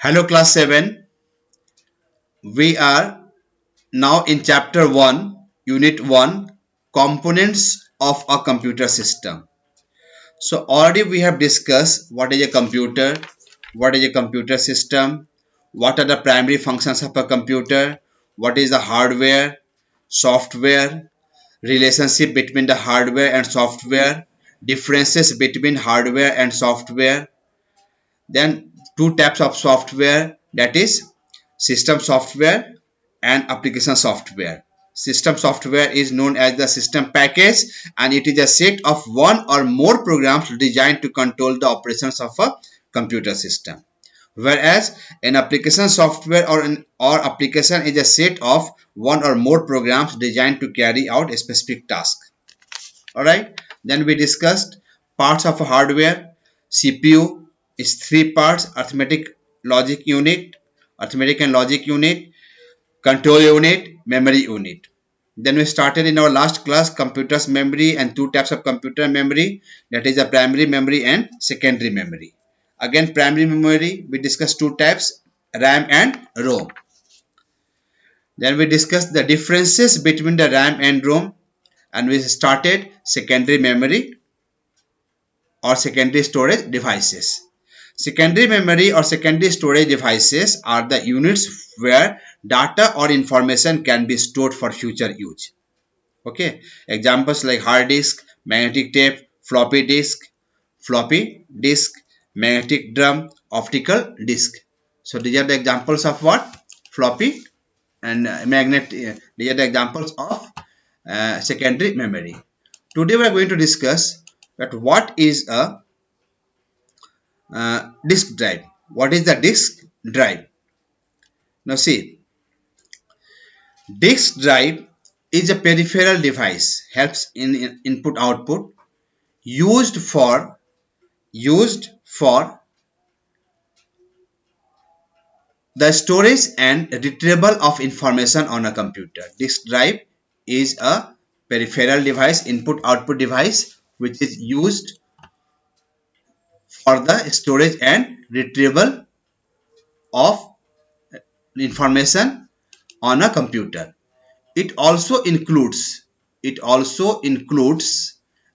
Hello class 7. We are now in chapter 1, unit 1, components of a computer system. So already we have discussed what is a computer, what is a computer system, what are the primary functions of a computer, what is the hardware, software, relationship between the hardware and software, differences between hardware and software, then two types of software, that is system software and application software. System software is known as the system package, and it is a set of one or more programs designed to control the operations of a computer system. Whereas an application software or application is a set of one or more programs designed to carry out a specific task. Alright, then we discussed parts of a hardware. CPU is three parts: arithmetic and logic unit, control unit, memory unit. Then we started in our last class computers memory and two types of computer memory, that is a primary memory and secondary memory. Again, primary memory we discussed two types, RAM and ROM. Then we discussed the differences between the RAM and ROM, and we started secondary memory or secondary storage devices. Secondary memory or secondary storage devices are the units where data or information can be stored for future use. Okay, examples like hard disk, magnetic tape, floppy disk, magnetic drum, optical disk. So these are the examples of what? Floppy and magnet. These are the examples of secondary memory. Today we are going to discuss that what is a disk drive. What is the disk drive? Now see, disk drive is a peripheral device, helps in input output, used for the storage and retrieval of information on a computer. Disk drive is a peripheral device, input output device, which is used for the storage and retrieval of information on a computer. It also includes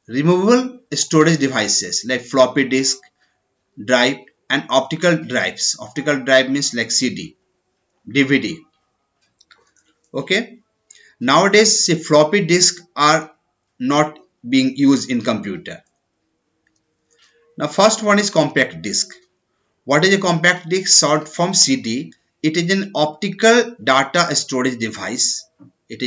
removable storage devices like floppy disk drive and optical drives. Optical drive means like CD, DVD. Okay. Nowadays, see, floppy disks are not being used in computer. Now, first one is compact disk. What is a compact disk? Short from CD. It is an optical data storage device. It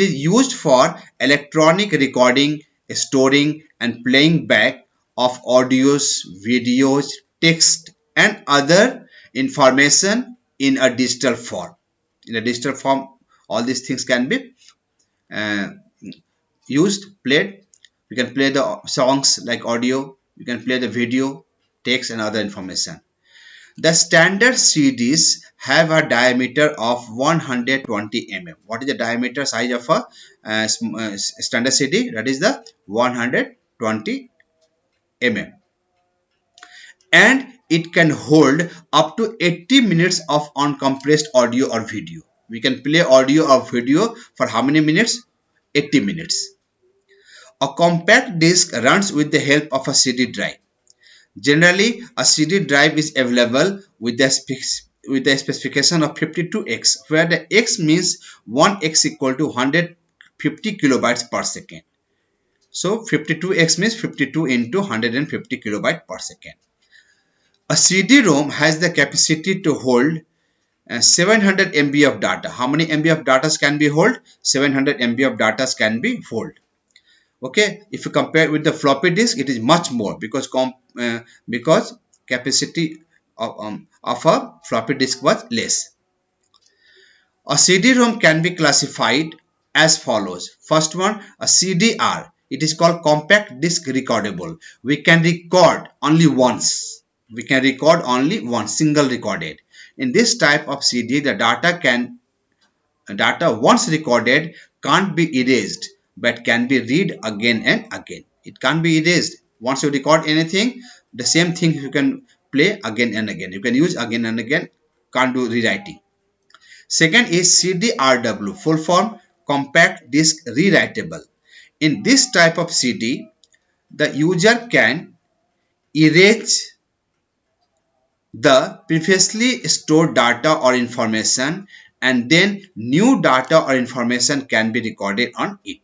is used for electronic recording, storing, and playing back of audios, videos, text, and other information in a digital form. In a digital form, all these things can be played. You can play the songs like audio. You can play the video, text, and other information. The standard CDs have a diameter of 120 mm. What is the diameter size of a standard CD? That is the 120 mm. And it can hold up to 80 minutes of uncompressed audio or video. We can play audio or video for how many minutes? 80 minutes. A compact disc runs with the help of a CD drive. Generally, a CD drive is available with the specification of 52x, where the x means 1x equal to 150 kilobytes per second. So 52x means 52 into 150 kilobytes per second. A CD-ROM has the capacity to hold 700 MB of data. How many MB of data can be hold? 700 MB of data can be hold. Okay, if you compare with the floppy disk, it is much more because capacity of a floppy disk was less. A CD-ROM can be classified as follows. First one, a CDR. It is called compact disk recordable. We can record only once. Single recorded. In this type of CD, the data once recorded can't be erased, but can be read again and again. It can't be erased. Once you record anything, the same thing you can play again and again. You can use again and again, can't do rewriting. Second is CDRW, full form compact disk rewritable. In this type of CD, the user can erase the previously stored data or information, and then new data or information can be recorded on it.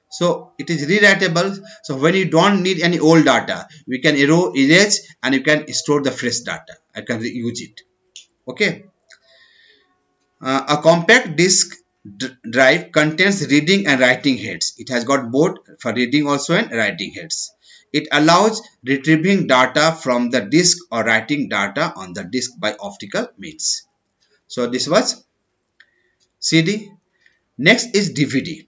So it is rewritable. So when you don't need any old data, we can erase and you can store the fresh data. I can use it. Okay. A compact disk drive contains reading and writing heads. It has got both for reading also and writing heads. It allows retrieving data from the disk or writing data on the disk by optical means. So this was CD. Next is DVD.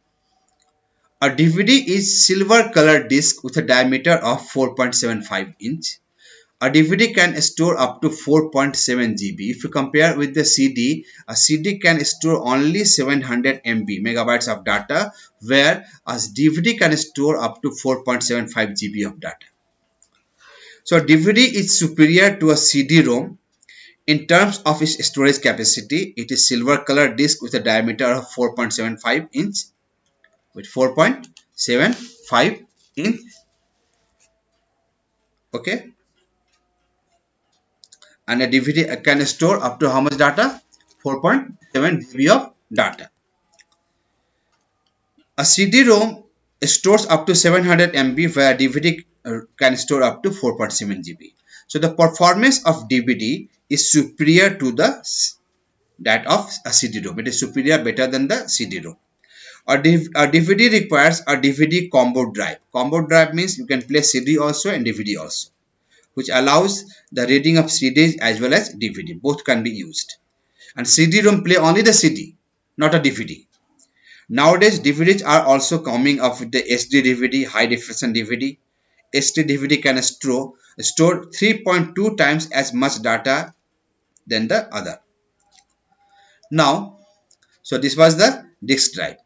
A DVD is silver colored disc with a diameter of 4.75 inch. A DVD can store up to 4.7 GB. If you compare with the CD, a CD can store only 700 MB megabytes of data, where a DVD can store up to 4.75 GB of data. So DVD is superior to a CD-ROM in terms of its storage capacity. It is silver colored disc with a diameter of 4.75 inch with 4.75 inch. Okay. And a DVD can store up to how much data? 4.7 GB of data. A CD-ROM stores up to 700 MB, where a DVD can store up to 4.7 GB. So the performance of DVD is superior to that of a CD-ROM. It is superior, better than the CD-ROM. A DVD requires a DVD combo drive. Combo drive means you can play CD also and DVD also, which allows the reading of CDs as well as DVD. Both can be used. And CD-ROM play only the CD, not a DVD. Nowadays, DVDs are also coming up with the SD DVD, high definition DVD. SD DVD can store 3.2 times as much data than the other. Now, so this was the disk drive.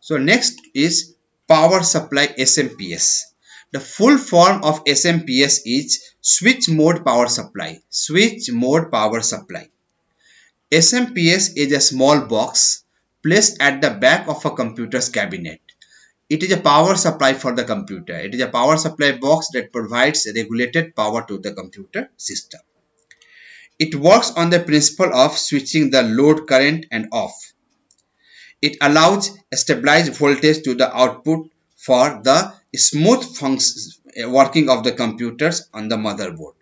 So next is power supply, SMPS. The full form of SMPS is switch mode power supply. Switch mode power supply. SMPS is a small box placed at the back of a computer's cabinet. It is a power supply for the computer. It is a power supply box that provides regulated power to the computer system. It works on the principle of switching the load current and off. It allows a stabilized voltage to the output for the smooth working of the computers on the motherboard.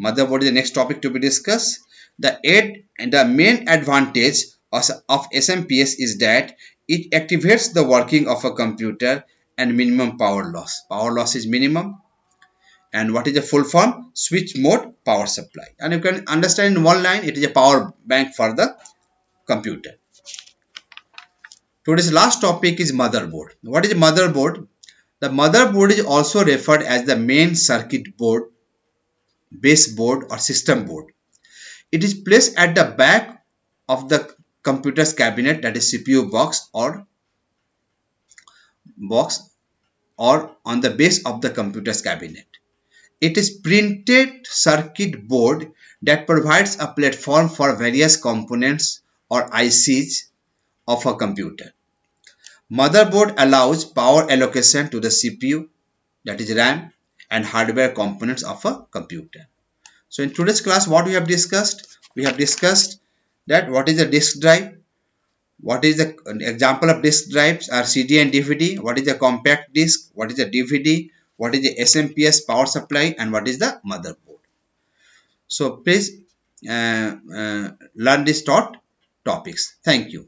Motherboard is the next topic to be discussed. The main advantage of SMPS is that it activates the working of a computer and minimum power loss. Power loss is minimum. And what is the full form? Switch mode power supply. And you can understand in one line, it is a power bank for the computer. Today's last topic is motherboard. What is motherboard? The motherboard is also referred as the main circuit board, base board, or system board. It is placed at the back of the computer's cabinet, that is CPU box or on the base of the computer's cabinet. It is printed circuit board that provides a platform for various components or ICs of a computer. Motherboard allows power allocation to the CPU, that is RAM, and hardware components of a computer. So in today's class, what we have discussed? We have discussed that what is a disk drive, what is the example of disk drives are CD and DVD, what is a compact disk, what is a DVD, what is the SMPS power supply, and what is the motherboard. So please learn these topics. Thank you.